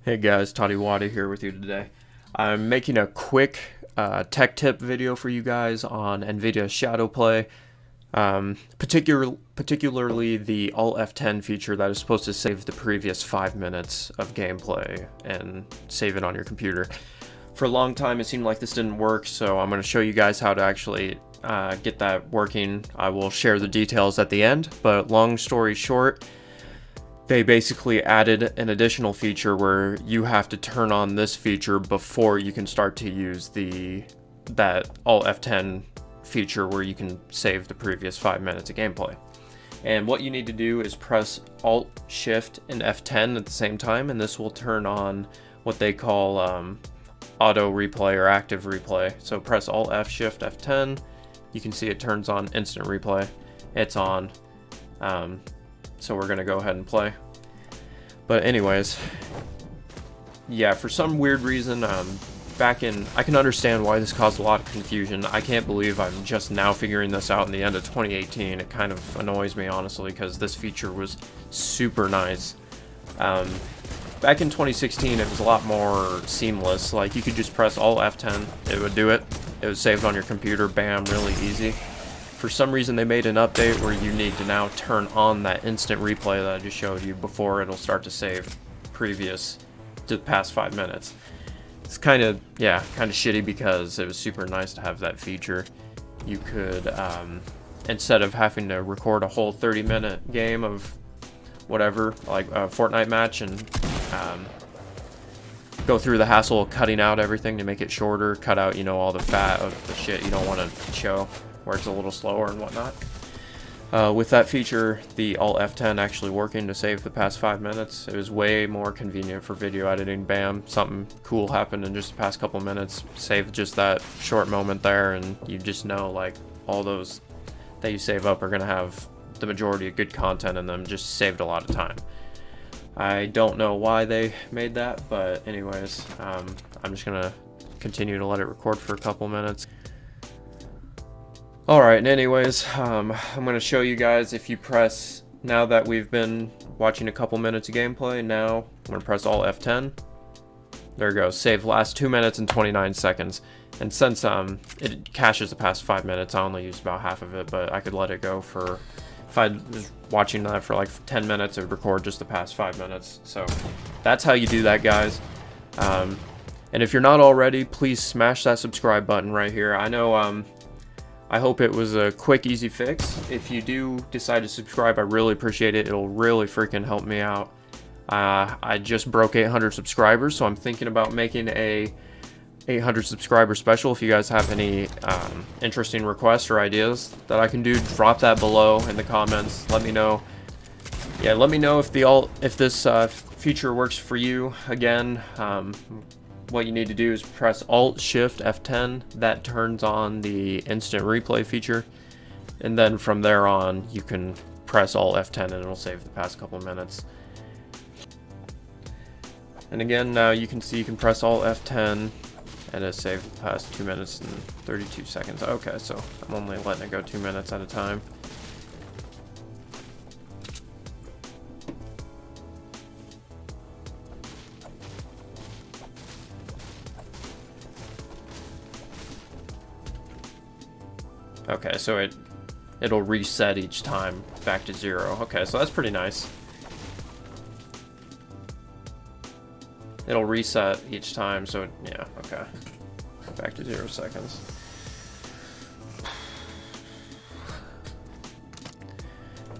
Hey guys, Toddy Waddy here with you today. I'm making a quick tech tip video for you guys on Nvidia ShadowPlay, particularly the ALT+F10 feature that is supposed to save the previous 5 minutes of gameplay and save it on your computer. For a long time it seemed like this didn't work, so I'm going to show you guys how to actually get that working. I will share the details at the end, but long story short, they basically added an additional feature where you have to turn on this feature before you can start to use that ALT+F10 feature where you can save the previous 5 minutes of gameplay. And what you need to do is press Alt, Shift, and F10 at the same time, and this will turn on what they call auto replay or active replay. So press Alt, F, Shift, F10. You can see it turns on instant replay. It's on. So we're gonna go ahead and play. But anyways, yeah, for some weird reason, I can understand why this caused a lot of confusion. I can't believe I'm just now figuring this out in the end of 2018. It kind of annoys me, honestly, because this feature was super nice. Back in 2016, it was a lot more seamless. Like, you could just press Alt F10, it would do it. It was saved on your computer, bam, really easy. For some reason they made an update where you need to now turn on that instant replay that I just showed you before it'll start to save previous to the past 5 minutes. It's kind of shitty because it was super nice to have that feature. You could, instead of having to record a whole 30-minute game of whatever, like a Fortnite match, and go through the hassle of cutting out everything to make it shorter, cut out, all the fat of the shit you don't want to show, where it's a little slower and whatnot. With that feature, the Alt F10 actually working to save the past 5 minutes, it was way more convenient for video editing. Bam, something cool happened in just the past couple minutes, save just that short moment there, and you just know, like, all those that you save up are gonna have the majority of good content in them, just saved a lot of time. I don't know why they made that, but anyways, I'm just gonna continue to let it record for a couple minutes. Alright, and anyways, I'm going to show you guys if you press, now that we've been watching a couple minutes of gameplay, now I'm going to press Alt F10. There it goes, save last 2 minutes and 29 seconds. And since it caches the past 5 minutes, I only used about half of it, but I could let it go for, if I was watching that for like 10 minutes, it would record just the past 5 minutes. So that's how you do that, guys. And if you're not already, please smash that subscribe button right here. I know, I hope it was a quick, easy fix. If you do decide to subscribe, I really appreciate it. It'll really freaking help me out. I just broke 800 subscribers, so I'm thinking about making a 800 subscriber special. If you guys have any interesting requests or ideas that I can do, drop that below in the comments. Let me know. Yeah, let me know if this feature works for you. Again, what you need to do is press Alt, Shift, F10. That turns on the instant replay feature. And then from there on, you can press Alt, F10 and it'll save the past couple minutes. And again, now you can see you can press Alt, F10 and it saved the past 2 minutes and 32 seconds. Okay, so I'm only letting it go 2 minutes at a time. Okay, so it'll reset each time back to 0. Okay, so that's pretty nice. It'll reset each time, so yeah, okay. Back to 0 seconds.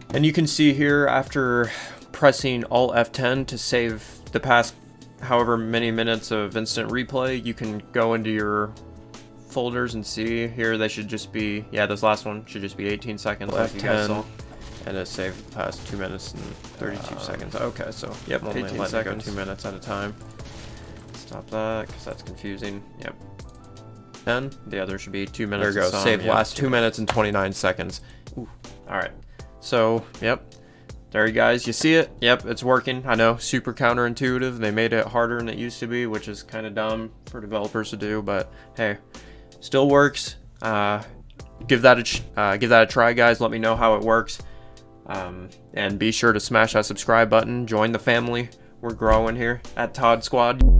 And you can see here, after pressing Alt F10 to save the past however many minutes of instant replay, you can go into your folders and see here they should just be, yeah, this last one should just be 18 seconds like you guys saw, and it saved the past 2 minutes and 32 seconds. Okay, so yep, only 18 seconds. Go 2 minutes at a time. Stop that because that's confusing. Yep. Then the other should be 2 minutes. There we go. Save last 2 minutes and 29 seconds. Ooh. All right. So yep. There you guys, you see it? Yep, it's working. I know, super counterintuitive. They made it harder than it used to be, which is kind of dumb for developers to do, but hey, still works. Give that a try, guys. Let me know how it works. And be sure to smash that subscribe button. Join the family. We're growing here at Todd Squad.